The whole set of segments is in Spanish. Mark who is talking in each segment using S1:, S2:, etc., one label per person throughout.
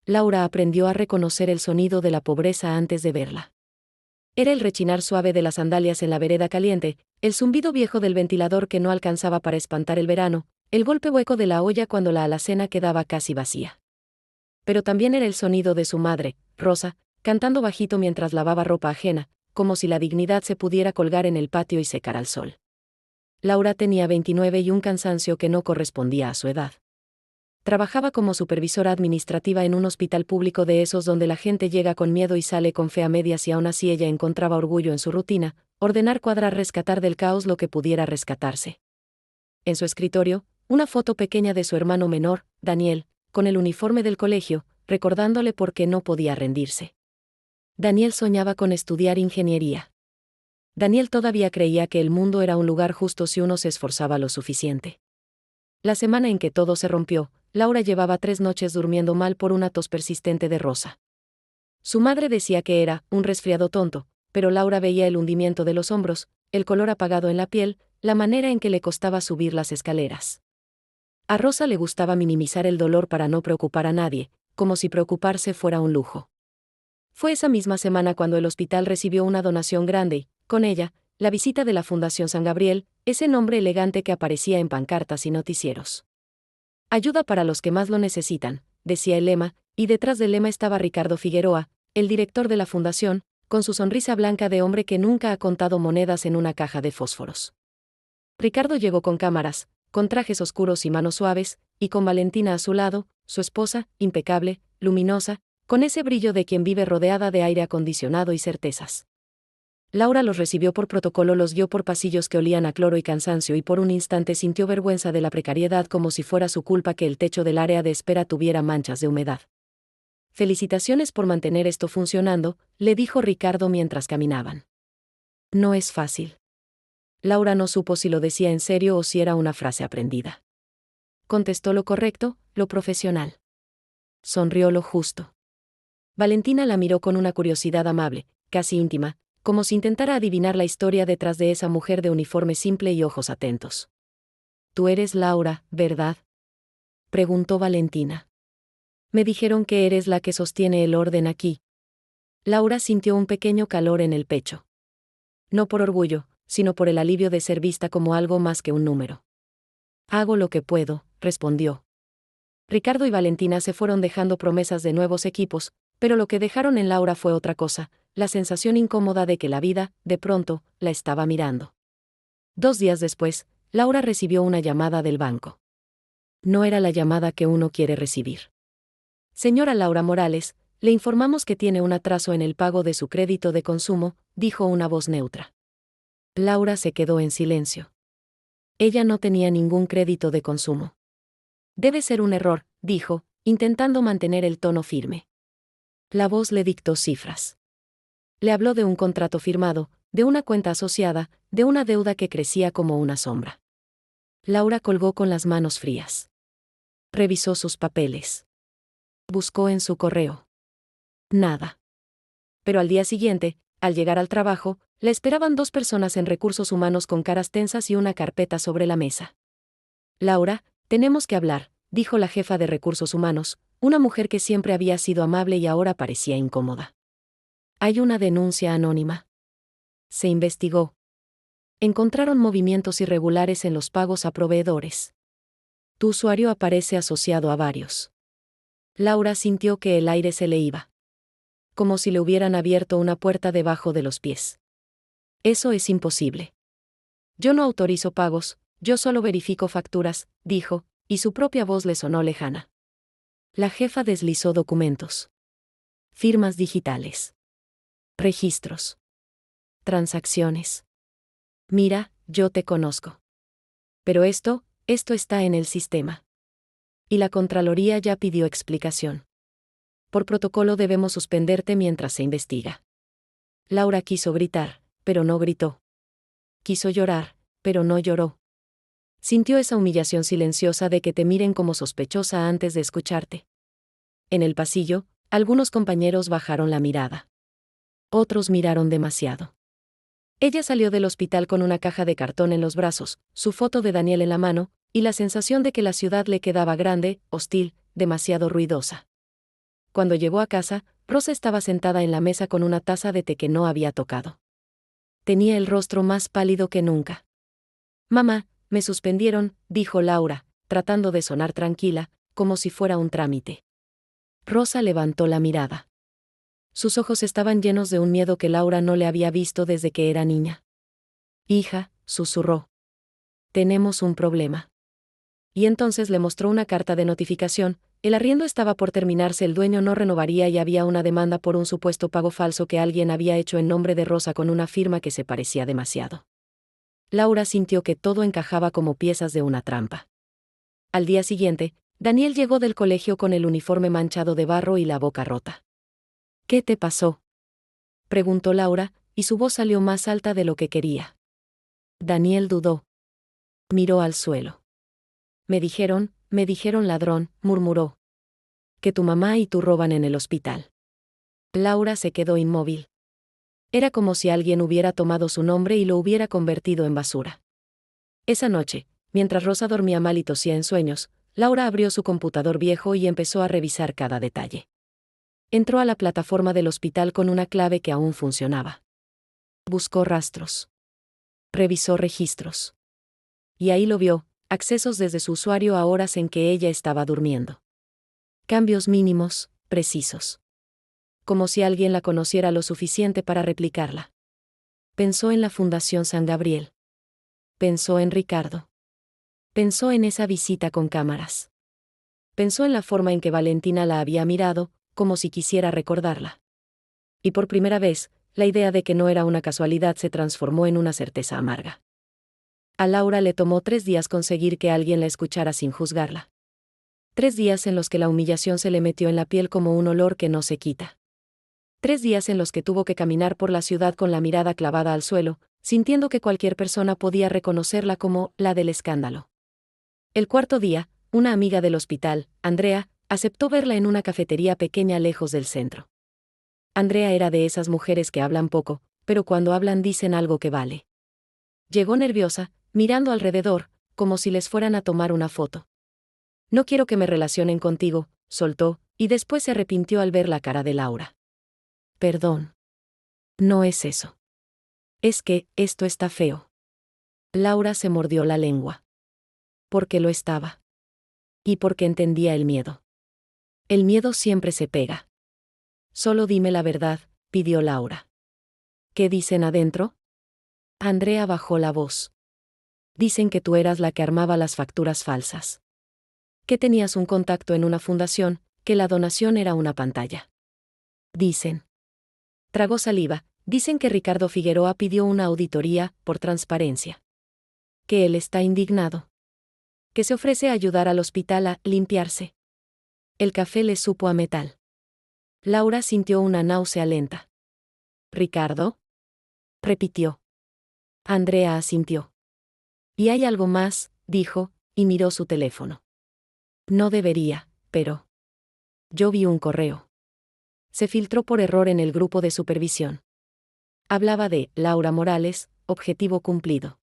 S1: Laura aprendió a reconocer el sonido de la pobreza antes de verla. Era el rechinar suave de las sandalias en la vereda caliente, el zumbido viejo del ventilador que no alcanzaba para espantar el verano, el golpe hueco de la olla cuando la alacena quedaba casi vacía. Pero también era el sonido de su madre, Rosa, cantando bajito mientras lavaba ropa ajena, como si la dignidad se pudiera colgar en el patio y secar al sol. Laura tenía 29 y un cansancio que no correspondía a su edad. Trabajaba como supervisora administrativa en un hospital público de esos donde la gente llega con miedo y sale con fe a medias, y aún así ella encontraba orgullo en su rutina: ordenar, cuadrar, rescatar del caos lo que pudiera rescatarse. En su escritorio, una foto pequeña de su hermano menor, Daniel, con el uniforme del colegio, recordándole por qué no podía rendirse. Daniel soñaba con estudiar ingeniería. Daniel todavía creía que el mundo era un lugar justo si uno se esforzaba lo suficiente. La semana en que todo se rompió, Laura llevaba 3 noches durmiendo mal por una tos persistente de Rosa. Su madre decía que era un resfriado tonto, pero Laura veía el hundimiento de los hombros, el color apagado en la piel, la manera en que le costaba subir las escaleras. A Rosa le gustaba minimizar el dolor para no preocupar a nadie, como si preocuparse fuera un lujo. Fue esa misma semana cuando el hospital recibió una donación grande y, con ella, la visita de la Fundación San Gabriel, ese nombre elegante que aparecía en pancartas y noticieros. Ayuda para los que más lo necesitan, decía el lema, y detrás del lema estaba Ricardo Figueroa, el director de la fundación, con su sonrisa blanca de hombre que nunca ha contado monedas en una caja de fósforos. Ricardo llegó con cámaras, con trajes oscuros y manos suaves, y con Valentina a su lado, su esposa, impecable, luminosa, con ese brillo de quien vive rodeada de aire acondicionado y certezas. Laura los recibió por protocolo, los guió por pasillos que olían a cloro y cansancio, y por un instante sintió vergüenza de la precariedad, como si fuera su culpa que el techo del área de espera tuviera manchas de humedad. «Felicitaciones por mantener esto funcionando», le dijo Ricardo mientras caminaban. «No es fácil». Laura no supo si lo decía en serio o si era una frase aprendida. Contestó lo correcto, lo profesional. Sonrió lo justo. Valentina la miró con una curiosidad amable, casi íntima, como si intentara adivinar la historia detrás de esa mujer de uniforme simple y ojos atentos. «Tú eres Laura, ¿verdad?», preguntó Valentina. «Me dijeron que eres la que sostiene el orden aquí». Laura sintió un pequeño calor en el pecho. No por orgullo, sino por el alivio de ser vista como algo más que un número. «Hago lo que puedo», respondió. Ricardo y Valentina se fueron dejando promesas de nuevos equipos, pero lo que dejaron en Laura fue otra cosa: la sensación incómoda de que la vida, de pronto, la estaba mirando. 2 días después, Laura recibió una llamada del banco. No era la llamada que uno quiere recibir. «Señora Laura Morales, le informamos que tiene un atraso en el pago de su crédito de consumo», dijo una voz neutra. Laura se quedó en silencio. Ella no tenía ningún crédito de consumo. «Debe ser un error», dijo, intentando mantener el tono firme. La voz le dictó cifras. Le habló de un contrato firmado, de una cuenta asociada, de una deuda que crecía como una sombra. Laura colgó con las manos frías. Revisó sus papeles. Buscó en su correo. Nada. Pero al día siguiente, al llegar al trabajo, le esperaban 2 personas en recursos humanos con caras tensas y una carpeta sobre la mesa. «Laura, tenemos que hablar», dijo la jefa de recursos humanos, una mujer que siempre había sido amable y ahora parecía incómoda. «Hay una denuncia anónima. Se investigó. Encontraron movimientos irregulares en los pagos a proveedores. Tu usuario aparece asociado a varios». Laura sintió que el aire se le iba. Como si le hubieran abierto una puerta debajo de los pies. «Eso es imposible. Yo no autorizo pagos, yo solo verifico facturas», dijo, y su propia voz le sonó lejana. La jefa deslizó documentos. Firmas digitales. Registros. Transacciones. «Mira, yo te conozco. Pero esto está en el sistema. Y la Contraloría ya pidió explicación. Por protocolo debemos suspenderte mientras se investiga». Laura quiso gritar, pero no gritó. Quiso llorar, pero no lloró. Sintió esa humillación silenciosa de que te miren como sospechosa antes de escucharte. En el pasillo, algunos compañeros bajaron la mirada. Otros miraron demasiado. Ella salió del hospital con una caja de cartón en los brazos, su foto de Daniel en la mano, y la sensación de que la ciudad le quedaba grande, hostil, demasiado ruidosa. Cuando llegó a casa, Rosa estaba sentada en la mesa con una taza de té que no había tocado. Tenía el rostro más pálido que nunca. «Mamá, me suspendieron», dijo Laura, tratando de sonar tranquila, como si fuera un trámite. Rosa levantó la mirada. Sus ojos estaban llenos de un miedo que Laura no le había visto desde que era niña. «Hija», susurró. «Tenemos un problema». Y entonces le mostró una carta de notificación. El arriendo estaba por terminarse, el dueño no renovaría y había una demanda por un supuesto pago falso que alguien había hecho en nombre de Rosa con una firma que se parecía demasiado. Laura sintió que todo encajaba como piezas de una trampa. Al día siguiente, Daniel llegó del colegio con el uniforme manchado de barro y la boca rota. «¿Qué te pasó?», preguntó Laura, y su voz salió más alta de lo que quería. Daniel dudó. Miró al suelo. Me dijeron, ladrón», murmuró. «Que tu mamá y tú roban en el hospital». Laura se quedó inmóvil. Era como si alguien hubiera tomado su nombre y lo hubiera convertido en basura. Esa noche, mientras Rosa dormía mal y tosía en sueños, Laura abrió su computador viejo y empezó a revisar cada detalle. Entró a la plataforma del hospital con una clave que aún funcionaba. Buscó rastros. Revisó registros. Y ahí lo vio, accesos desde su usuario a horas en que ella estaba durmiendo. Cambios mínimos, precisos. Como si alguien la conociera lo suficiente para replicarla. Pensó en la Fundación San Gabriel. Pensó en Ricardo. Pensó en esa visita con cámaras. Pensó en la forma en que Valentina la había mirado, como si quisiera recordarla. Y por primera vez, la idea de que no era una casualidad se transformó en una certeza amarga. A Laura le tomó 3 días conseguir que alguien la escuchara sin juzgarla. 3 días en los que la humillación se le metió en la piel como un olor que no se quita. 3 días en los que tuvo que caminar por la ciudad con la mirada clavada al suelo, sintiendo que cualquier persona podía reconocerla como la del escándalo. El 4.º día, una amiga del hospital, Andrea, aceptó verla en una cafetería pequeña lejos del centro. Andrea era de esas mujeres que hablan poco, pero cuando hablan dicen algo que vale. Llegó nerviosa, mirando alrededor, como si les fueran a tomar una foto. «No quiero que me relacionen contigo», soltó, y después se arrepintió al ver la cara de Laura. «Perdón. No es eso. Es que, esto está feo». Laura se mordió la lengua. Porque lo estaba. Y porque entendía el miedo. El miedo siempre se pega. «Solo dime la verdad», pidió Laura. «¿Qué dicen adentro?». Andrea bajó la voz. «Dicen que tú eras la que armaba las facturas falsas. Que tenías un contacto en una fundación, que la donación era una pantalla. Dicen». Tragó saliva. «Dicen que Ricardo Figueroa pidió una auditoría, por transparencia. Que él está indignado. Que se ofrece a ayudar al hospital a limpiarse». El café le supo a metal. Laura sintió una náusea lenta. «¿Ricardo?», repitió. Andrea asintió. «Y hay algo más», dijo, y miró su teléfono. «No debería, pero. Yo vi un correo. Se filtró por error en el grupo de supervisión. Hablaba de Laura Morales, objetivo cumplido.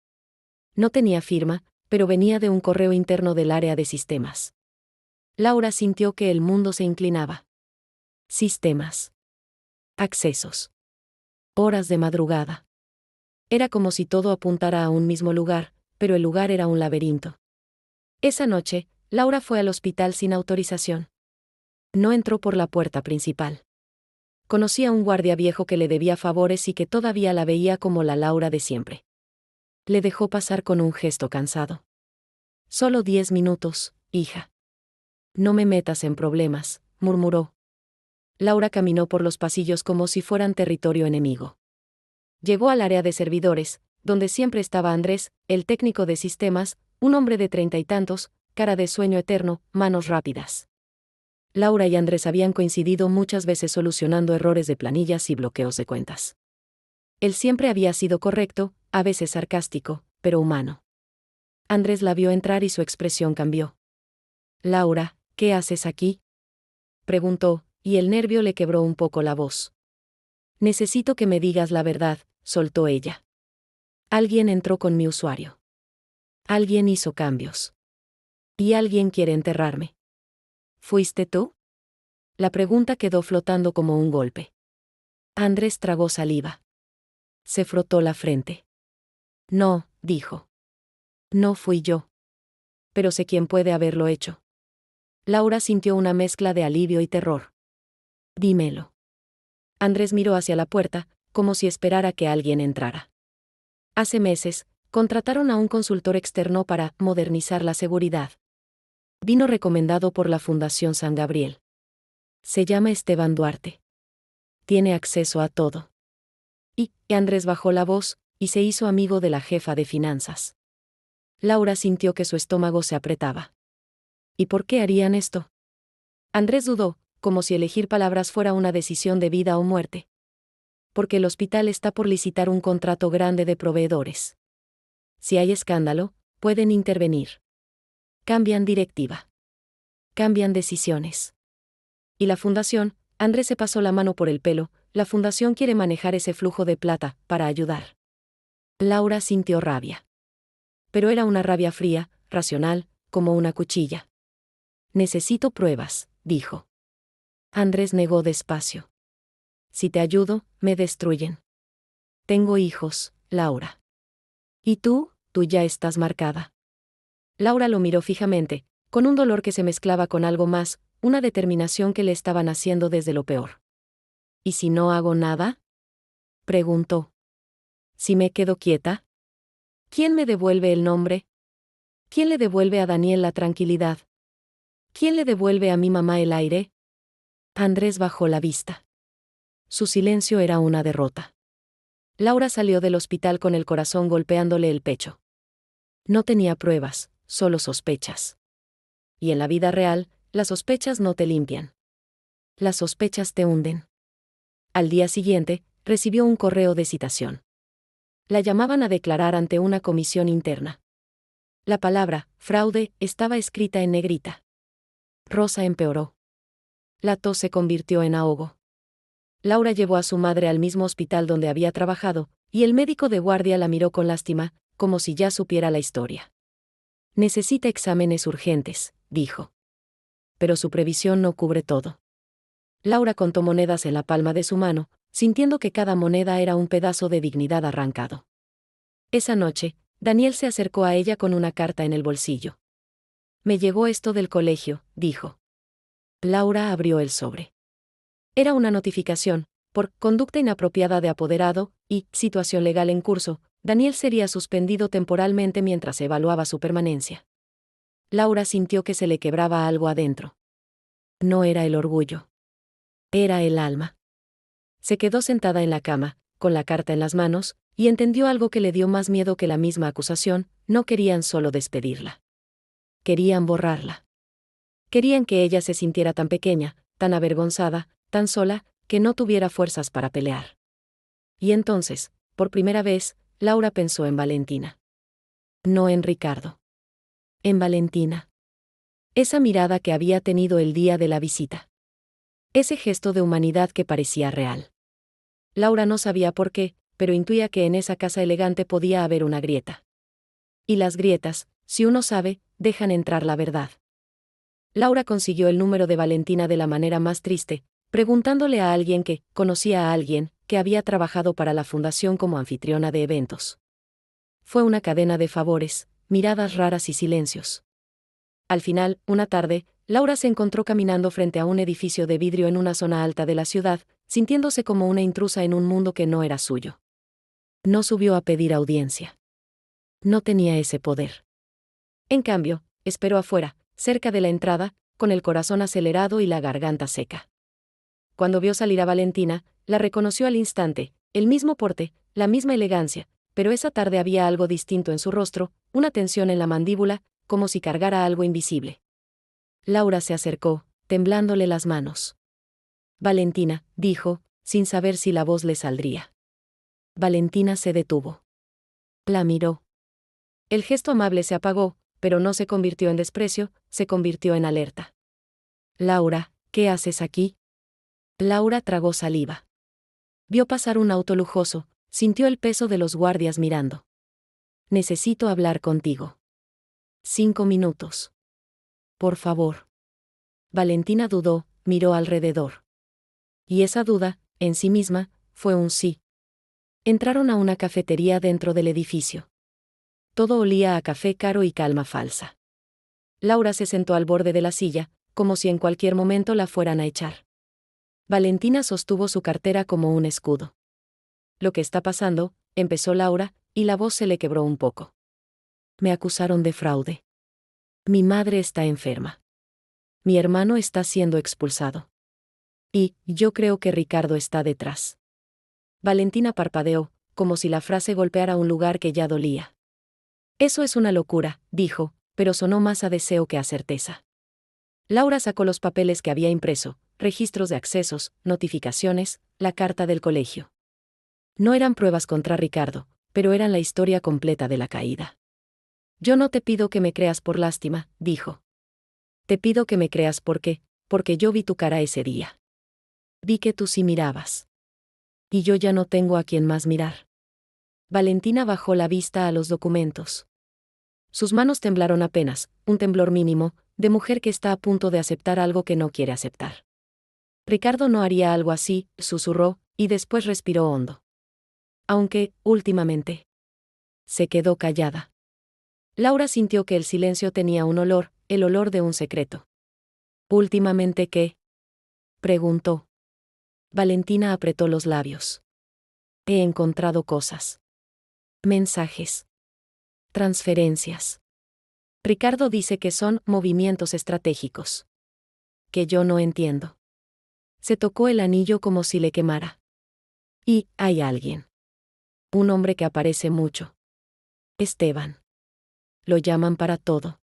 S1: No tenía firma, pero venía de un correo interno del área de sistemas». Laura sintió que el mundo se inclinaba. Sistemas. Accesos. Horas de madrugada. Era como si todo apuntara a un mismo lugar, pero el lugar era un laberinto. Esa noche, Laura fue al hospital sin autorización. No entró por la puerta principal. Conocía a un guardia viejo que le debía favores y que todavía la veía como la Laura de siempre. Le dejó pasar con un gesto cansado. «Solo 10 minutos, hija». «No me metas en problemas», murmuró. Laura caminó por los pasillos como si fueran territorio enemigo. Llegó al área de servidores, donde siempre estaba Andrés, el técnico de sistemas, un hombre de 30 y tantos, cara de sueño eterno, manos rápidas. Laura y Andrés habían coincidido muchas veces solucionando errores de planillas y bloqueos de cuentas. Él siempre había sido correcto, a veces sarcástico, pero humano. Andrés la vio entrar y su expresión cambió. «Laura, ¿qué haces aquí?», preguntó, y el nervio le quebró un poco la voz. «Necesito que me digas la verdad», soltó ella. «Alguien entró con mi usuario. Alguien hizo cambios. Y alguien quiere enterrarme». «¿Fuiste tú?». La pregunta quedó flotando como un golpe. Andrés tragó saliva. Se frotó la frente. No, dijo. No fui yo. Pero sé quién puede haberlo hecho. Laura sintió una mezcla de alivio y terror. Dímelo. Andrés miró hacia la puerta, como si esperara que alguien entrara. Hace meses, contrataron a un consultor externo para modernizar la seguridad. Vino recomendado por la Fundación San Gabriel. Se llama Esteban Duarte. Tiene acceso a todo. Y Andrés bajó la voz, y se hizo amigo de la jefa de finanzas. Laura sintió que su estómago se apretaba. ¿Y por qué harían esto? Andrés dudó, como si elegir palabras fuera una decisión de vida o muerte. Porque el hospital está por licitar un contrato grande de proveedores. Si hay escándalo, pueden intervenir. Cambian directiva. Cambian decisiones. Y la fundación, Andrés se pasó la mano por el pelo, la fundación quiere manejar ese flujo de plata, para ayudar. Laura sintió rabia. Pero era una rabia fría, racional, como una cuchilla. Necesito pruebas, dijo. Andrés negó despacio. Si te ayudo, me destruyen. Tengo hijos, Laura. ¿Y tú? Tú ya estás marcada. Laura lo miró fijamente, con un dolor que se mezclaba con algo más, una determinación que le estaban haciendo desde lo peor. ¿Y si no hago nada? Preguntó. ¿Si me quedo quieta? ¿Quién me devuelve el nombre? ¿Quién le devuelve a Daniel la tranquilidad? ¿Quién le devuelve a mi mamá el aire? Andrés bajó la vista. Su silencio era una derrota. Laura salió del hospital con el corazón golpeándole el pecho. No tenía pruebas, solo sospechas. Y en la vida real, las sospechas no te limpian. Las sospechas te hunden. Al día siguiente, recibió un correo de citación. La llamaban a declarar ante una comisión interna. La palabra, fraude, estaba escrita en negrita. Rosa empeoró. La tos se convirtió en ahogo. Laura llevó a su madre al mismo hospital donde había trabajado, y el médico de guardia la miró con lástima, como si ya supiera la historia. Necesita exámenes urgentes, dijo. Pero su previsión no cubre todo. Laura contó monedas en la palma de su mano, sintiendo que cada moneda era un pedazo de dignidad arrancado. Esa noche, Daniel se acercó a ella con una carta en el bolsillo. Me llegó esto del colegio, dijo. Laura abrió el sobre. Era una notificación, por conducta inapropiada de apoderado, y situación legal en curso, Daniel sería suspendido temporalmente mientras evaluaba su permanencia. Laura sintió que se le quebraba algo adentro. No era el orgullo. Era el alma. Se quedó sentada en la cama, con la carta en las manos, y entendió algo que le dio más miedo que la misma acusación: no querían solo despedirla. Querían borrarla. Querían que ella se sintiera tan pequeña, tan avergonzada, tan sola, que no tuviera fuerzas para pelear. Y entonces, por primera vez, Laura pensó en Valentina. No en Ricardo. En Valentina. Esa mirada que había tenido el día de la visita. Ese gesto de humanidad que parecía real. Laura no sabía por qué, pero intuía que en esa casa elegante podía haber una grieta. Y las grietas, si uno sabe, dejan entrar la verdad. Laura consiguió el número de Valentina de la manera más triste, preguntándole a alguien que conocía a alguien que había trabajado para la fundación como anfitriona de eventos. Fue una cadena de favores, miradas raras y silencios. Al final, una tarde, Laura se encontró caminando frente a un edificio de vidrio en una zona alta de la ciudad, sintiéndose como una intrusa en un mundo que no era suyo. No subió a pedir audiencia. No tenía ese poder. En cambio, esperó afuera, cerca de la entrada, con el corazón acelerado y la garganta seca. Cuando vio salir a Valentina, la reconoció al instante, el mismo porte, la misma elegancia, pero esa tarde había algo distinto en su rostro, una tensión en la mandíbula, como si cargara algo invisible. Laura se acercó, temblándole las manos. Valentina, dijo, sin saber si la voz le saldría. Valentina se detuvo. La miró. El gesto amable se apagó, pero no se convirtió en desprecio, se convirtió en alerta. Laura, ¿qué haces aquí? Laura tragó saliva. Vio pasar un auto lujoso, sintió el peso de los guardias mirando. Necesito hablar contigo. 5 minutos. Por favor. Valentina dudó, Miró alrededor. Y esa duda, en sí misma, fue un sí. Entraron a una cafetería dentro del edificio. Todo olía a café caro y calma falsa. Laura se sentó al borde de la silla, como si en cualquier momento la fueran a echar. Valentina sostuvo su cartera como un escudo. Lo que está pasando, empezó Laura, y la voz se le quebró un poco. Me acusaron de fraude. Mi madre está enferma. Mi hermano está siendo expulsado. Y, yo creo que Ricardo está detrás. Valentina parpadeó, como si la frase golpeara un lugar que ya dolía. Eso es una locura, dijo, pero sonó más a deseo que a certeza. Laura sacó los papeles que había impreso, registros de accesos, notificaciones, la carta del colegio. No eran pruebas contra Ricardo, pero eran la historia completa de la caída. Yo no te pido que me creas por lástima, dijo. Te pido que me creas porque yo vi tu cara ese día. Vi que tú sí mirabas. Y yo ya no tengo a quien más mirar. Valentina bajó la vista a los documentos. Sus manos temblaron apenas, un temblor mínimo, de mujer que está a punto de aceptar algo que no quiere aceptar. Ricardo no haría algo así, susurró, y después respiró hondo. Aunque, últimamente. Se quedó callada. Laura sintió que el silencio tenía un olor, el olor de un secreto. ¿Últimamente qué? Preguntó. Valentina apretó los labios. He encontrado cosas. Mensajes. Transferencias. Ricardo dice que son movimientos estratégicos. Que yo no entiendo. Se tocó el anillo como si le quemara. Y, hay alguien. Un hombre que aparece mucho. Esteban. Lo llaman para todo.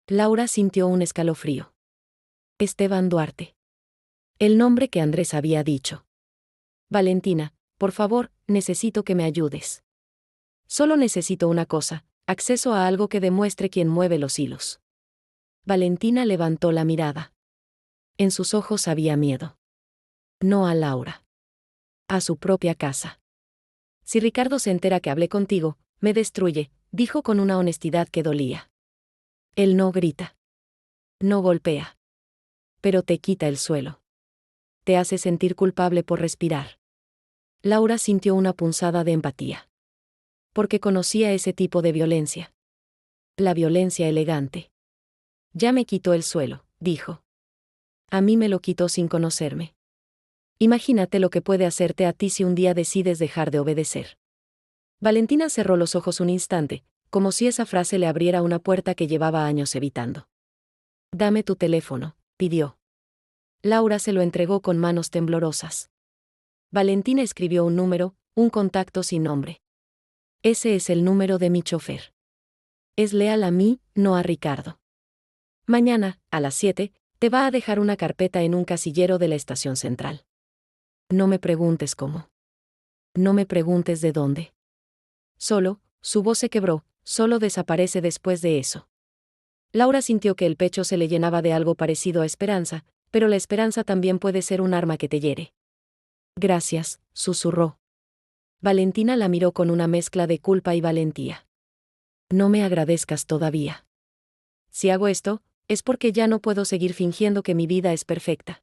S1: Laura sintió un escalofrío. Esteban Duarte. El nombre que Andrés había dicho. Valentina, por favor, necesito que me ayudes. Solo necesito una cosa, acceso a algo que demuestre quién mueve los hilos. Valentina levantó la mirada. En sus ojos había miedo. No a Laura. A su propia casa. Si Ricardo se entera que hablé contigo, me destruye, dijo con una honestidad que dolía. Él no grita. No golpea. Pero te quita el suelo. Te hace sentir culpable por respirar. Laura sintió una punzada de empatía. Porque conocía ese tipo de violencia. La violencia elegante. Ya me quitó el suelo, dijo. A mí me lo quitó sin conocerme. Imagínate lo que puede hacerte a ti si un día decides dejar de obedecer. Valentina cerró los ojos un instante, como si esa frase le abriera una puerta que llevaba años evitando. Dame tu teléfono, pidió. Laura se lo entregó con manos temblorosas. Valentina escribió un número, un contacto sin nombre. Ese es el número de mi chofer. Es leal a mí, no a Ricardo. Mañana, a las 7, te va a dejar una carpeta en un casillero de la estación central. No me preguntes cómo. No me preguntes de dónde. Solo, su voz se quebró, solo desaparece después de eso. Laura sintió que el pecho se le llenaba de algo parecido a esperanza, pero la esperanza también puede ser un arma que te hiere. Gracias, susurró. Valentina la miró con una mezcla de culpa y valentía. No me agradezcas todavía. Si hago esto, es porque ya no puedo seguir fingiendo que mi vida es perfecta.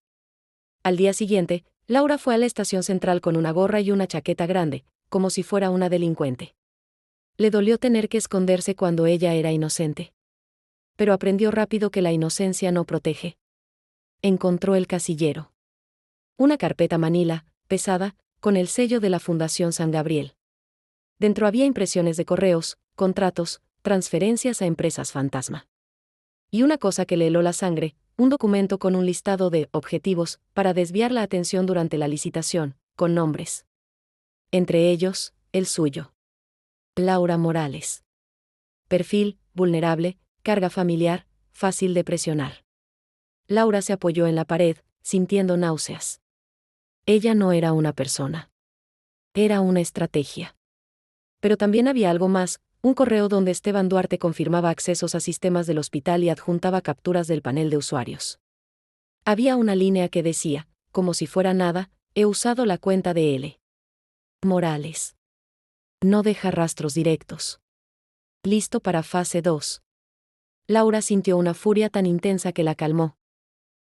S1: Al día siguiente, Laura fue a la estación central con una gorra y una chaqueta grande, como si fuera una delincuente. Le dolió tener que esconderse cuando ella era inocente. Pero aprendió rápido que la inocencia no protege. Encontró el casillero. Una carpeta manila, pesada, con el sello de la Fundación San Gabriel. Dentro había impresiones de correos, contratos, transferencias a empresas fantasma. Y una cosa que le heló la sangre, un documento con un listado de objetivos para desviar la atención durante la licitación, con nombres. Entre ellos, el suyo. Laura Morales. Perfil, vulnerable, carga familiar, fácil de presionar. Laura se apoyó en la pared, sintiendo náuseas. Ella no era una persona. Era una estrategia. Pero también había algo más, un correo donde Esteban Duarte confirmaba accesos a sistemas del hospital y adjuntaba capturas del panel de usuarios. Había una línea que decía, como si fuera nada, he usado la cuenta de L. Morales. No deja rastros directos. Listo para fase 2. Laura sintió una furia tan intensa que la calmó.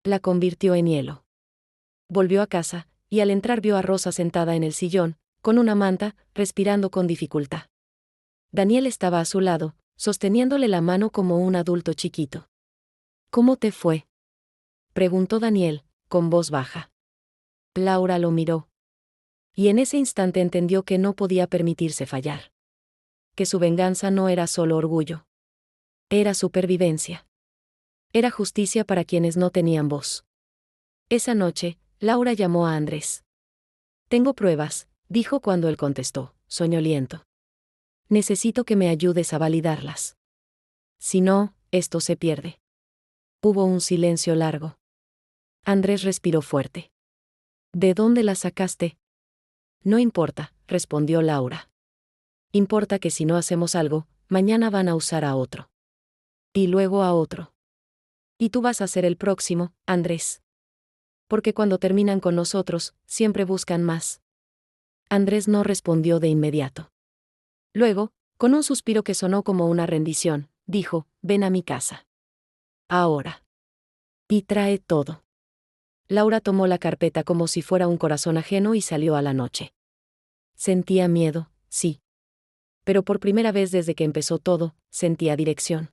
S1: La convirtió en hielo. Volvió a casa, y al entrar vio a Rosa sentada en el sillón, con una manta, respirando con dificultad. Daniel estaba a su lado, sosteniéndole la mano como un adulto chiquito. ¿Cómo te fue?, preguntó Daniel, con voz baja. Laura lo miró. Y en ese instante entendió que no podía permitirse fallar. Que su venganza no era solo orgullo. Era supervivencia. Era justicia para quienes no tenían voz. Esa noche, Laura llamó a Andrés. Tengo pruebas, dijo cuando él contestó, soñoliento. Necesito que me ayudes a validarlas. Si no, esto se pierde. Hubo un silencio largo. Andrés respiró fuerte. ¿De dónde las sacaste? No importa, respondió Laura. Importa que si no hacemos algo, mañana van a usar a otro. Y luego a otro. Y tú vas a ser el próximo, Andrés. Porque cuando terminan con nosotros, siempre buscan más. Andrés no respondió de inmediato. Luego, con un suspiro que sonó como una rendición, dijo, ven a mi casa. Ahora. Y trae todo. Laura tomó la carpeta como si fuera un corazón ajeno y salió a la noche. Sentía miedo, sí. Pero por primera vez desde que empezó todo, sentía dirección.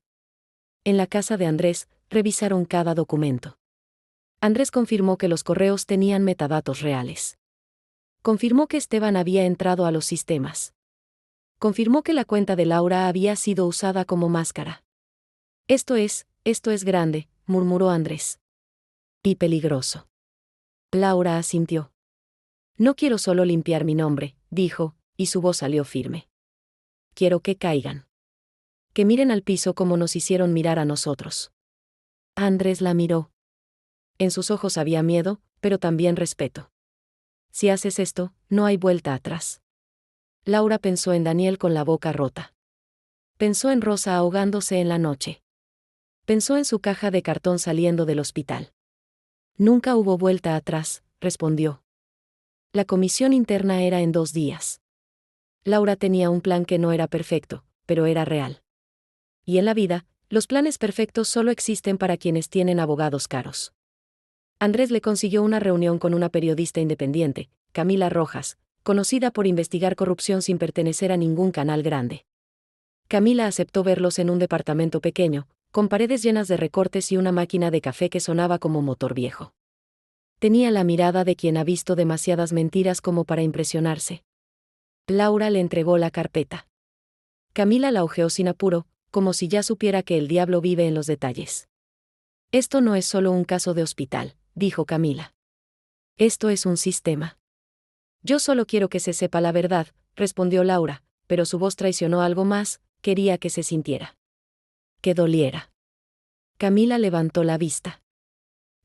S1: En la casa de Andrés, revisaron cada documento. Andrés confirmó que los correos tenían metadatos reales. Confirmó que Esteban había entrado a los sistemas. Confirmó que la cuenta de Laura había sido usada como máscara. Esto es grande, murmuró Andrés. Y peligroso. Laura asintió. No quiero solo limpiar mi nombre, dijo, y su voz salió firme. Quiero que caigan. Que miren al piso como nos hicieron mirar a nosotros. Andrés la miró. En sus ojos había miedo, pero también respeto. Si haces esto, no hay vuelta atrás. Laura pensó en Daniel con la boca rota. Pensó en Rosa ahogándose en la noche. Pensó en su caja de cartón saliendo del hospital. Nunca hubo vuelta atrás, respondió. La comisión interna era en 2 días. Laura tenía un plan que no era perfecto, pero era real. Y en la vida, los planes perfectos solo existen para quienes tienen abogados caros. Andrés le consiguió una reunión con una periodista independiente, Camila Rojas, conocida por investigar corrupción sin pertenecer a ningún canal grande. Camila aceptó verlos en un departamento pequeño, con paredes llenas de recortes y una máquina de café que sonaba como motor viejo. Tenía la mirada de quien ha visto demasiadas mentiras como para impresionarse. Laura le entregó la carpeta. Camila la hojeó sin apuro, como si ya supiera que el diablo vive en los detalles. Esto no es solo un caso de hospital, dijo Camila. Esto es un sistema. Yo solo quiero que se sepa la verdad, respondió Laura, pero su voz traicionó algo más, quería que se sintiera. Que doliera. Camila levantó la vista.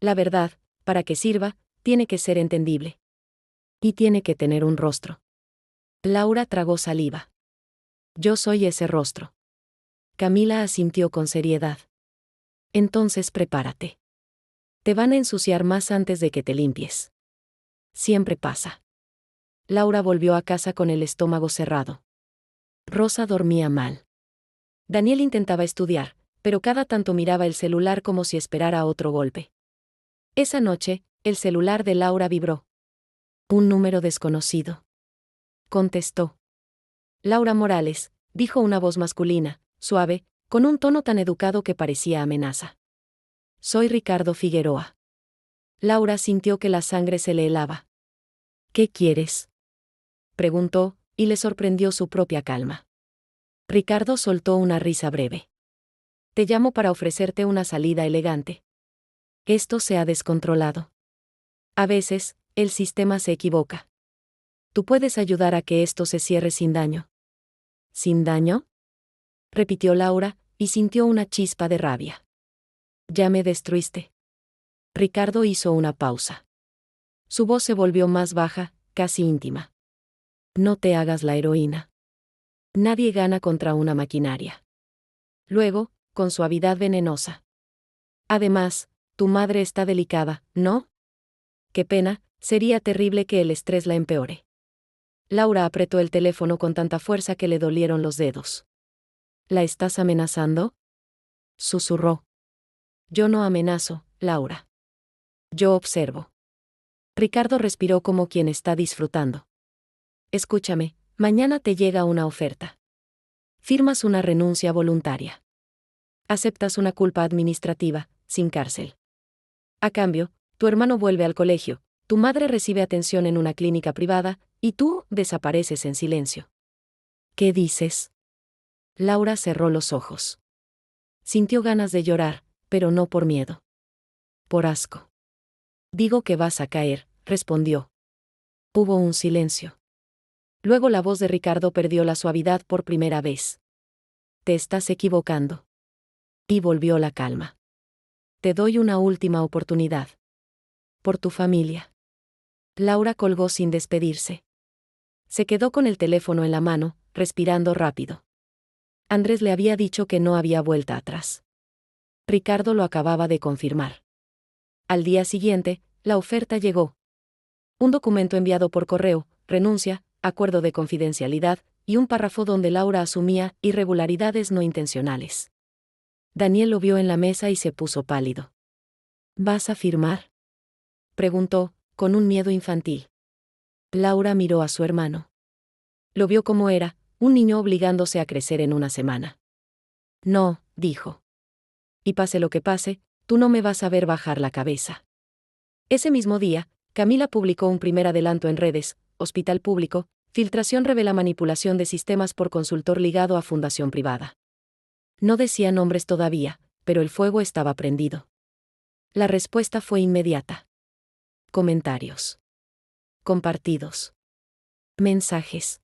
S1: La verdad, para que sirva, tiene que ser entendible. Y tiene que tener un rostro. Laura tragó saliva. Yo soy ese rostro. Camila asintió con seriedad. Entonces prepárate. Te van a ensuciar más antes de que te limpies. Siempre pasa. Laura volvió a casa con el estómago cerrado. Rosa dormía mal. Daniel intentaba estudiar, pero cada tanto miraba el celular como si esperara otro golpe. Esa noche, el celular de Laura vibró. Un número desconocido. Contestó. Laura Morales, dijo una voz masculina, suave, con un tono tan educado que parecía amenaza. Soy Ricardo Figueroa. Laura sintió que la sangre se le helaba. ¿Qué quieres?, preguntó, y le sorprendió su propia calma. Ricardo soltó una risa breve. Te llamo para ofrecerte una salida elegante. Esto se ha descontrolado. A veces, el sistema se equivoca. Tú puedes ayudar a que esto se cierre sin daño. ¿Sin daño?, repitió Laura, y sintió una chispa de rabia. Ya me destruiste. Ricardo hizo una pausa. Su voz se volvió más baja, casi íntima. No te hagas la heroína. Nadie gana contra una maquinaria. Luego, con suavidad venenosa. Además, tu madre está delicada, ¿no? Qué pena, sería terrible que el estrés la empeore. Laura apretó el teléfono con tanta fuerza que le dolieron los dedos. ¿La estás amenazando?, susurró. Yo no amenazo, Laura. yo observo. Ricardo respiró como quien está disfrutando. Escúchame, mañana te llega una oferta. Firmas una renuncia voluntaria. Aceptas una culpa administrativa, sin cárcel. A cambio, tu hermano vuelve al colegio, tu madre recibe atención en una clínica privada, y tú desapareces en silencio. ¿Qué dices? Laura cerró los ojos. Sintió ganas de llorar, pero no por miedo. Por asco. Digo que vas a caer, respondió. Hubo un silencio. Luego la voz de Ricardo perdió la suavidad por primera vez. Te estás equivocando. Y volvió la calma. Te doy una última oportunidad. Por tu familia. Laura colgó sin despedirse. Se quedó con el teléfono en la mano, respirando rápido. Andrés le había dicho que no había vuelta atrás. Ricardo lo acababa de confirmar. Al día siguiente, la oferta llegó. Un documento enviado por correo, renuncia, acuerdo de confidencialidad, y un párrafo donde Laura asumía irregularidades no intencionales. Daniel lo vio en la mesa y se puso pálido. ¿Vas a firmar?, preguntó, con un miedo infantil. Laura miró a su hermano. Lo vio como era, un niño obligándose a crecer en una semana. No, dijo. Y pase lo que pase, tú no me vas a ver bajar la cabeza. Ese mismo día, Camila publicó un primer adelanto en redes: Hospital Público, filtración revela manipulación de sistemas por consultor ligado a fundación privada. No decía nombres todavía, pero el fuego estaba prendido. La respuesta fue inmediata. Comentarios. Compartidos. Mensajes.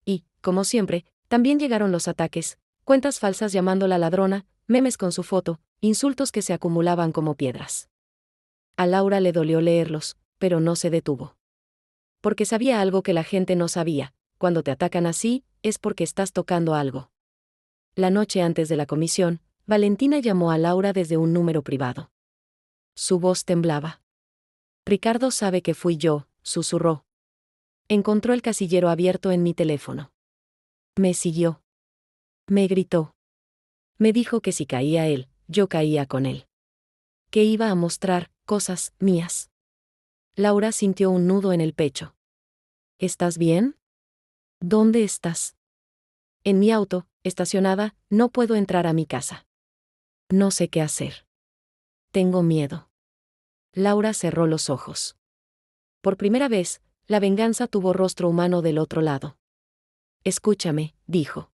S1: Y, como siempre, también llegaron los ataques: cuentas falsas llamándola ladrona, memes con su foto, insultos que se acumulaban como piedras. A Laura le dolió leerlos, pero no se detuvo. Porque sabía algo que la gente no sabía: cuando te atacan así, es porque estás tocando algo. La noche antes de la comisión, Valentina llamó a Laura desde un número privado. Su voz temblaba. Ricardo sabe que fui yo, susurró. Encontró el casillero abierto en mi teléfono. Me siguió. Me gritó. Me dijo que si caía él, yo caía con él. Que iba a mostrar cosas mías. Laura sintió un nudo en el pecho. ¿Estás bien? ¿Dónde estás? En mi auto, estacionada, no puedo entrar a mi casa. No sé qué hacer. Tengo miedo. Laura cerró los ojos. Por primera vez, la venganza tuvo rostro humano del otro lado. Escúchame, dijo.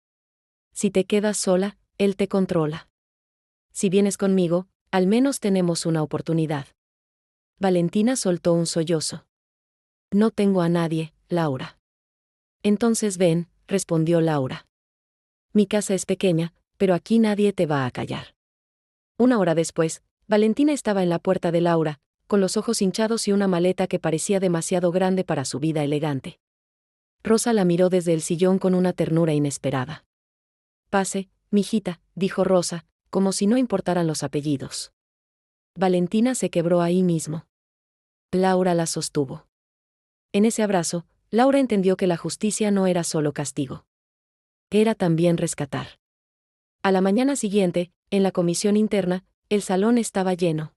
S1: Si te quedas sola, él te controla. Si vienes conmigo, al menos tenemos una oportunidad. Valentina soltó un sollozo. No tengo a nadie, Laura. Entonces ven, respondió Laura. Mi casa es pequeña, pero aquí nadie te va a callar. Una hora después, Valentina estaba en la puerta de Laura, con los ojos hinchados y una maleta que parecía demasiado grande para su vida elegante. Rosa la miró desde el sillón con una ternura inesperada. Pase, mijita, dijo Rosa, como si no importaran los apellidos. Valentina se quebró ahí mismo. Laura la sostuvo. En ese abrazo, Laura entendió que la justicia no era solo castigo. Era también rescatar. A la mañana siguiente, en la comisión interna, el salón estaba lleno.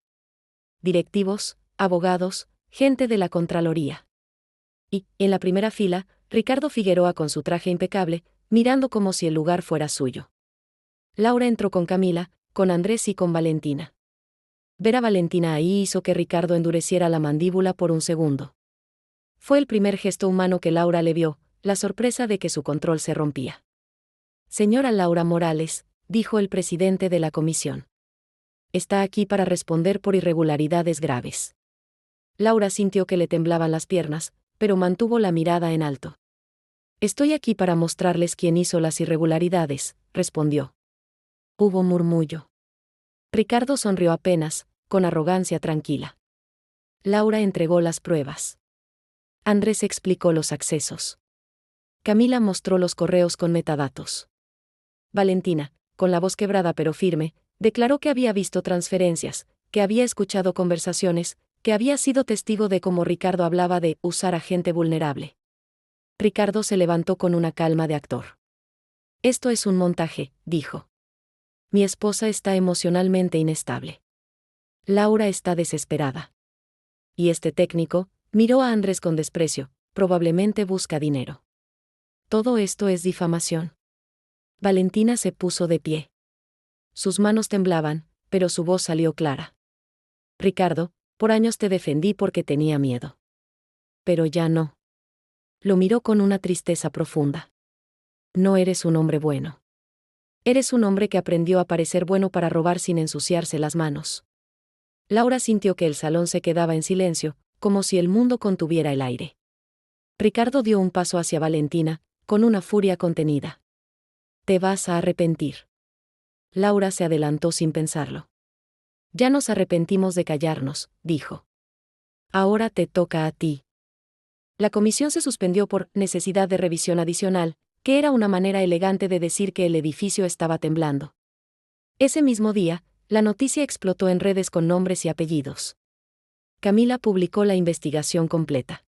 S1: Directivos, abogados, gente de la Contraloría. Y, en la primera fila, Ricardo Figueroa con su traje impecable, mirando como si el lugar fuera suyo. Laura entró con Camila, con Andrés y con Valentina. Ver a Valentina ahí hizo que Ricardo endureciera la mandíbula por un segundo. Fue el primer gesto humano que Laura le vio, la sorpresa de que su control se rompía. Señora Laura Morales, dijo el presidente de la comisión. Está aquí para responder por irregularidades graves. Laura sintió que le temblaban las piernas, pero mantuvo la mirada en alto. Estoy aquí para mostrarles quién hizo las irregularidades, respondió. Hubo murmullo. Ricardo sonrió apenas, con arrogancia tranquila. Laura entregó las pruebas. Andrés explicó los accesos. Camila mostró los correos con metadatos. Valentina, con la voz quebrada pero firme, declaró que había visto transferencias, que había escuchado conversaciones, que había sido testigo de cómo Ricardo hablaba de usar a gente vulnerable. Ricardo se levantó con una calma de actor. Esto es un montaje, dijo. Mi esposa está emocionalmente inestable. Laura está desesperada. Y este técnico, miró a Andrés con desprecio, probablemente busca dinero. Todo esto es difamación. Valentina se puso de pie. Sus manos temblaban, pero su voz salió clara. Ricardo, por años te defendí porque tenía miedo. Pero ya no. Lo miró con una tristeza profunda. No eres un hombre bueno. Eres un hombre que aprendió a parecer bueno para robar sin ensuciarse las manos. Laura sintió que el salón se quedaba en silencio, como si el mundo contuviera el aire. Ricardo dio un paso hacia Valentina, con una furia contenida. Te vas a arrepentir. Laura se adelantó sin pensarlo. Ya nos arrepentimos de callarnos, dijo. Ahora te toca a ti. La comisión se suspendió por necesidad de revisión adicional, que era una manera elegante de decir que el edificio estaba temblando. Ese mismo día, la noticia explotó en redes con nombres y apellidos. Camila publicó la investigación completa.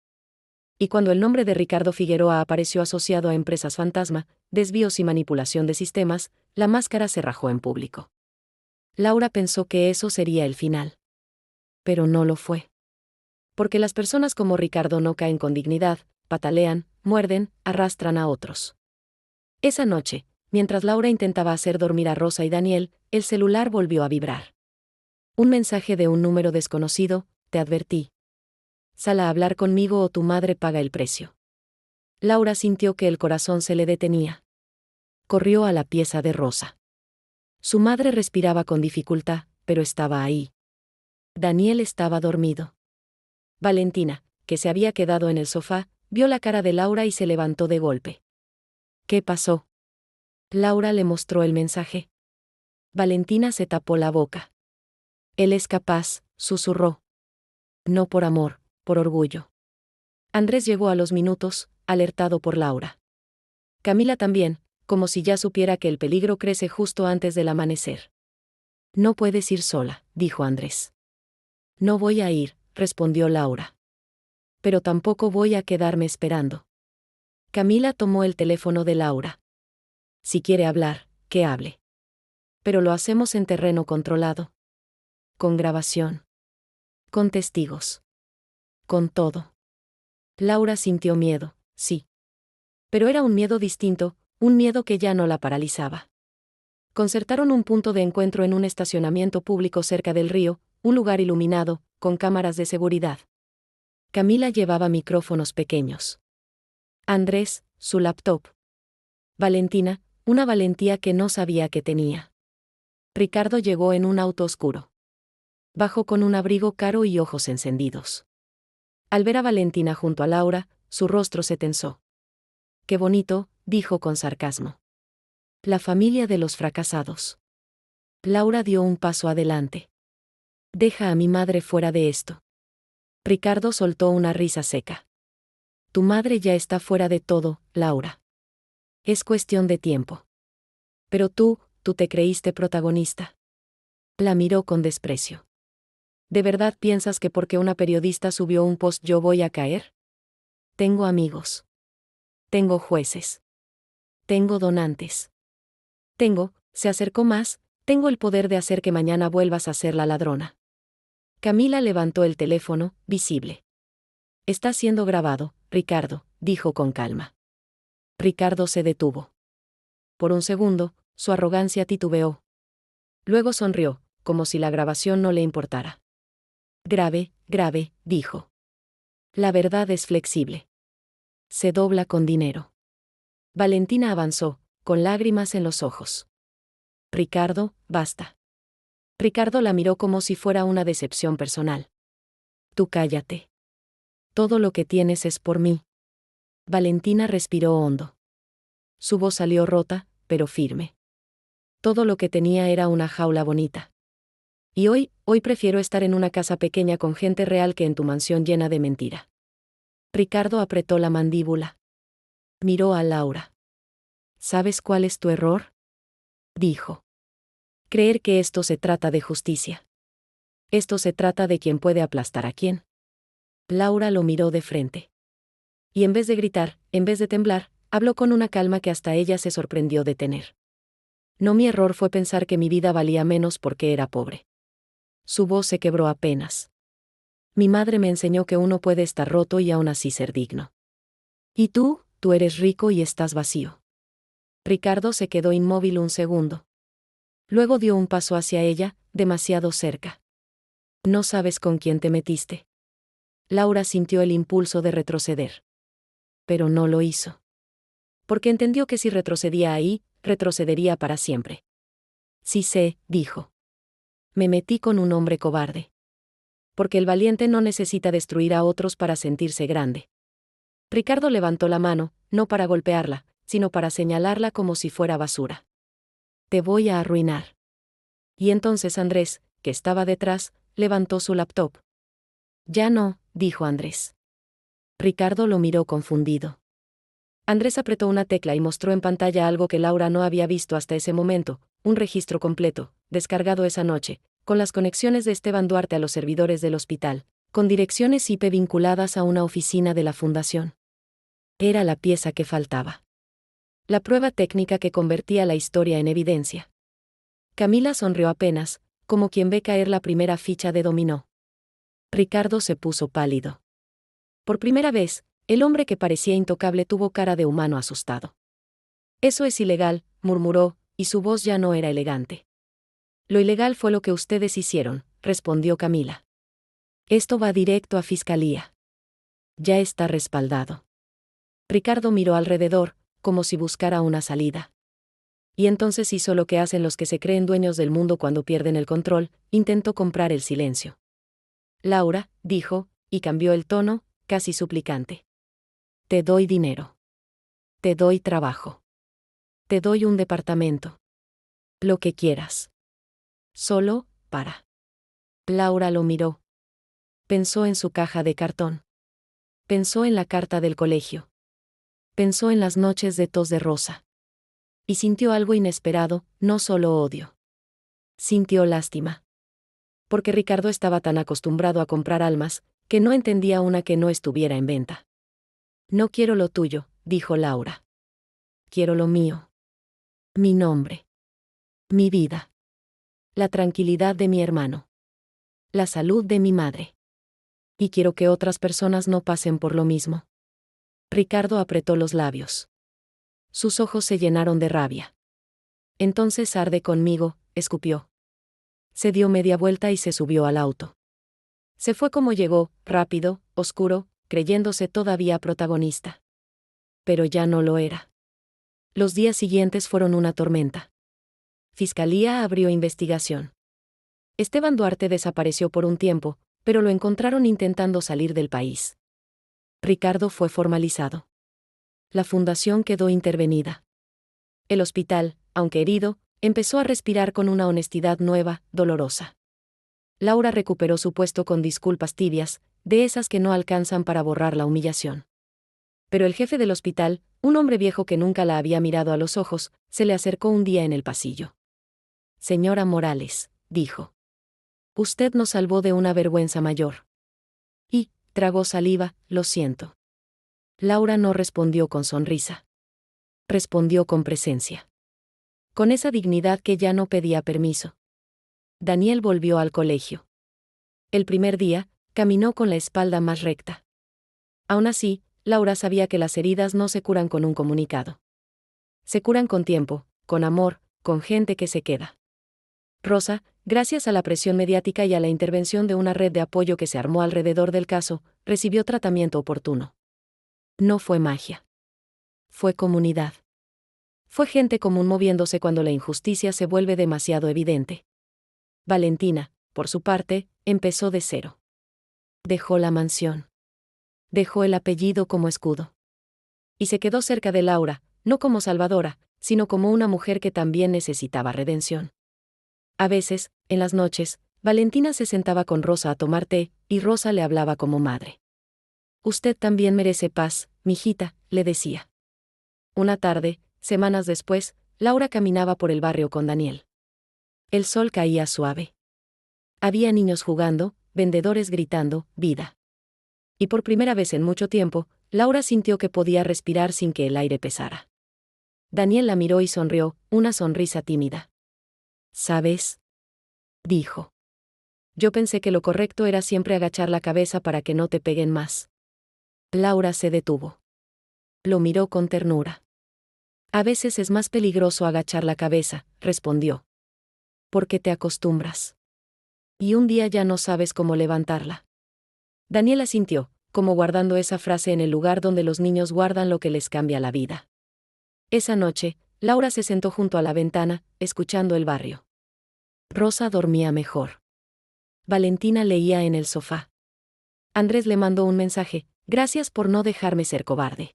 S1: Y cuando el nombre de Ricardo Figueroa apareció asociado a empresas fantasma, desvíos y manipulación de sistemas, la máscara se rajó en público. Laura pensó que eso sería el final. Pero no lo fue. Porque las personas como Ricardo no caen con dignidad, patalean, muerden, arrastran a otros. Esa noche, mientras Laura intentaba hacer dormir a Rosa y Daniel, el celular volvió a vibrar. Un mensaje de un número desconocido: te advertí. Sal a hablar conmigo o tu madre paga el precio. Laura sintió que el corazón se le detenía. Corrió a la pieza de Rosa. Su madre respiraba con dificultad, pero estaba ahí. Daniel estaba dormido. Valentina, que se había quedado en el sofá, vio la cara de Laura y se levantó de golpe. ¿Qué pasó? Laura le mostró el mensaje. Valentina se tapó la boca. Él es capaz, susurró. No por amor, por orgullo. Andrés llegó a los minutos, alertado por Laura. Camila también, como si ya supiera que el peligro crece justo antes del amanecer. No puedes ir sola, dijo Andrés. No voy a ir, respondió Laura. Pero tampoco voy a quedarme esperando. Camila tomó el teléfono de Laura. Si quiere hablar, que hable. Pero lo hacemos en terreno controlado. Con grabación. Con testigos. Con todo. Laura sintió miedo, sí. Pero era un miedo distinto, un miedo que ya no la paralizaba. Concertaron un punto de encuentro en un estacionamiento público cerca del río, un lugar iluminado, con cámaras de seguridad. Camila llevaba micrófonos pequeños. Andrés, su laptop. Valentina, una valentía que no sabía que tenía. Ricardo llegó en un auto oscuro. Bajó con un abrigo caro y ojos encendidos. Al ver a Valentina junto a Laura, su rostro se tensó. Qué bonito, dijo con sarcasmo. La familia de los fracasados. Laura dio un paso adelante. Deja a mi madre fuera de esto. Ricardo soltó una risa seca. Tu madre ya está fuera de todo, Laura. Es cuestión de tiempo. Pero tú te creíste protagonista. La miró con desprecio. ¿De verdad piensas que porque una periodista subió un post yo voy a caer? Tengo amigos. Tengo jueces. Tengo donantes. Se acercó más, tengo el poder de hacer que mañana vuelvas a ser la ladrona. Camila levantó el teléfono, visible. Está siendo grabado, Ricardo, dijo con calma. Ricardo se detuvo. Por un segundo, su arrogancia titubeó. Luego sonrió, como si la grabación no le importara. Grave, dijo. La verdad es flexible. Se dobla con dinero. Valentina avanzó, con lágrimas en los ojos. Ricardo, basta. Ricardo la miró como si fuera una decepción personal. Tú cállate. Todo lo que tienes es por mí. Valentina respiró hondo. Su voz salió rota, pero firme. Todo lo que tenía era una jaula bonita. Y hoy prefiero estar en una casa pequeña con gente real que en tu mansión llena de mentira. Ricardo apretó la mandíbula. Miró a Laura. ¿Sabes cuál es tu error? Dijo. Creer que esto se trata de justicia. Esto se trata de quién puede aplastar a quién. Laura lo miró de frente. Y en vez de gritar, en vez de temblar, habló con una calma que hasta ella se sorprendió de tener. No, mi error fue pensar que mi vida valía menos porque era pobre. Su voz se quebró apenas. Mi madre me enseñó que uno puede estar roto y aún así ser digno. ¿Y tú eres rico y estás vacío? Ricardo se quedó inmóvil un segundo. Luego dio un paso hacia ella, demasiado cerca. No sabes con quién te metiste. Laura sintió el impulso de retroceder. Pero no lo hizo. Porque entendió que si retrocedía ahí, retrocedería para siempre. Sí sé, dijo. Me metí con un hombre cobarde. Porque el valiente no necesita destruir a otros para sentirse grande. Ricardo levantó la mano, no para golpearla, sino para señalarla como si fuera basura. Te voy a arruinar. Y entonces Andrés, que estaba detrás, levantó su laptop. Ya no, dijo Andrés. Ricardo lo miró confundido. Andrés apretó una tecla y mostró en pantalla algo que Laura no había visto hasta ese momento, un registro completo, descargado esa noche, con las conexiones de Esteban Duarte a los servidores del hospital, con direcciones IP vinculadas a una oficina de la fundación. Era la pieza que faltaba. La prueba técnica que convertía la historia en evidencia. Camila sonrió apenas, como quien ve caer la primera ficha de dominó. Ricardo se puso pálido. Por primera vez, el hombre que parecía intocable tuvo cara de humano asustado. Eso es ilegal, murmuró, y su voz ya no era elegante. Lo ilegal fue lo que ustedes hicieron, respondió Camila. Esto va directo a fiscalía. Ya está respaldado. Ricardo miró alrededor, como si buscara una salida. Y entonces hizo lo que hacen los que se creen dueños del mundo cuando pierden el control, intentó comprar el silencio. Laura, dijo, y cambió el tono, casi suplicante. Te doy dinero. Te doy trabajo. Te doy un departamento. Lo que quieras. Solo, para. Laura lo miró. Pensó en su caja de cartón. Pensó en la carta del colegio. Pensó en las noches de tos de rosa. Y sintió algo inesperado, no solo odio. Sintió lástima. Porque Ricardo estaba tan acostumbrado a comprar almas, que no entendía una que no estuviera en venta. No quiero lo tuyo, dijo Laura. Quiero lo mío. Mi nombre. Mi vida. La tranquilidad de mi hermano. La salud de mi madre. Y quiero que otras personas no pasen por lo mismo. Ricardo apretó los labios. Sus ojos se llenaron de rabia. Entonces arde conmigo, escupió. Se dio media vuelta y se subió al auto. Se fue como llegó, rápido, oscuro, creyéndose todavía protagonista. Pero ya no lo era. Los días siguientes fueron una tormenta. Fiscalía abrió investigación. Esteban Duarte desapareció por un tiempo, pero lo encontraron intentando salir del país. Ricardo fue formalizado. La fundación quedó intervenida. El hospital, aunque herido, empezó a respirar con una honestidad nueva, dolorosa. Laura recuperó su puesto con disculpas tibias, de esas que no alcanzan para borrar la humillación. Pero el jefe del hospital, un hombre viejo que nunca la había mirado a los ojos, se le acercó un día en el pasillo. Señora Morales, dijo. Usted nos salvó de una vergüenza mayor. Y, tragó saliva, lo siento. Laura no respondió con sonrisa. Respondió con presencia. Con esa dignidad que ya no pedía permiso. Daniel volvió al colegio. El primer día, caminó con la espalda más recta. Aún así, Laura sabía que las heridas no se curan con un comunicado. Se curan con tiempo, con amor, con gente que se queda. Rosa, gracias a la presión mediática y a la intervención de una red de apoyo que se armó alrededor del caso, recibió tratamiento oportuno. No fue magia. Fue comunidad. Fue gente común moviéndose cuando la injusticia se vuelve demasiado evidente. Valentina, por su parte, empezó de cero. Dejó la mansión. Dejó el apellido como escudo. Y se quedó cerca de Laura, no como salvadora, sino como una mujer que también necesitaba redención. A veces, en las noches, Valentina se sentaba con Rosa a tomar té, y Rosa le hablaba como madre. Usted también merece paz, mijita, le decía. Una tarde, semanas después, Laura caminaba por el barrio con Daniel. El sol caía suave. Había niños jugando, vendedores gritando, vida. Y por primera vez en mucho tiempo, Laura sintió que podía respirar sin que el aire pesara. Daniel la miró y sonrió, una sonrisa tímida. ¿Sabes? Dijo. yo pensé que lo correcto era siempre agachar la cabeza para que no te peguen más. Laura se detuvo. Lo miró con ternura. A veces es más peligroso agachar la cabeza, respondió. Porque te acostumbras. Y un día ya no sabes cómo levantarla. Daniel asintió, como guardando esa frase en el lugar donde los niños guardan lo que les cambia la vida. Esa noche, Laura se sentó junto a la ventana, escuchando el barrio. Rosa dormía mejor. Valentina leía en el sofá. Andrés le mandó un mensaje: gracias por no dejarme ser cobarde.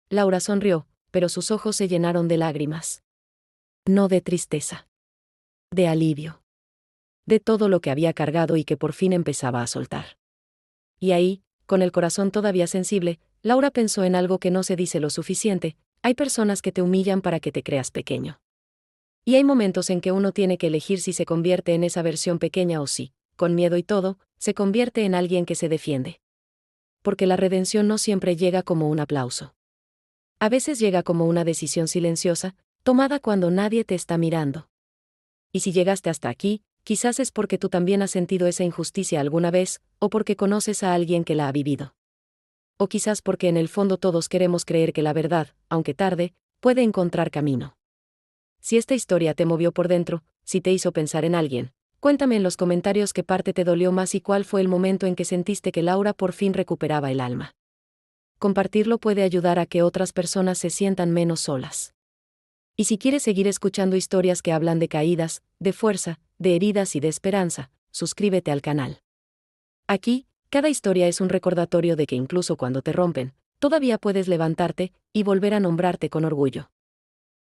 S1: Laura sonrió, pero sus ojos se llenaron de lágrimas. No de tristeza. De alivio. De todo lo que había cargado y que por fin empezaba a soltar. Y ahí, con el corazón todavía sensible, Laura pensó en algo que no se dice lo suficiente: hay personas que te humillan para que te creas pequeño. Y hay momentos en que uno tiene que elegir si se convierte en esa versión pequeña o si, con miedo y todo, se convierte en alguien que se defiende. Porque la redención no siempre llega como un aplauso. A veces llega como una decisión silenciosa, tomada cuando nadie te está mirando. Y si llegaste hasta aquí, quizás es porque tú también has sentido esa injusticia alguna vez, o porque conoces a alguien que la ha vivido. O quizás porque en el fondo todos queremos creer que la verdad, aunque tarde, puede encontrar camino. Si esta historia te movió por dentro, si te hizo pensar en alguien, cuéntame en los comentarios qué parte te dolió más y cuál fue el momento en que sentiste que Laura por fin recuperaba el alma. Compartirlo puede ayudar a que otras personas se sientan menos solas. Y si quieres seguir escuchando historias que hablan de caídas, de fuerza, de heridas y de esperanza, suscríbete al canal. Aquí, cada historia es un recordatorio de que incluso cuando te rompen, todavía puedes levantarte y volver a nombrarte con orgullo.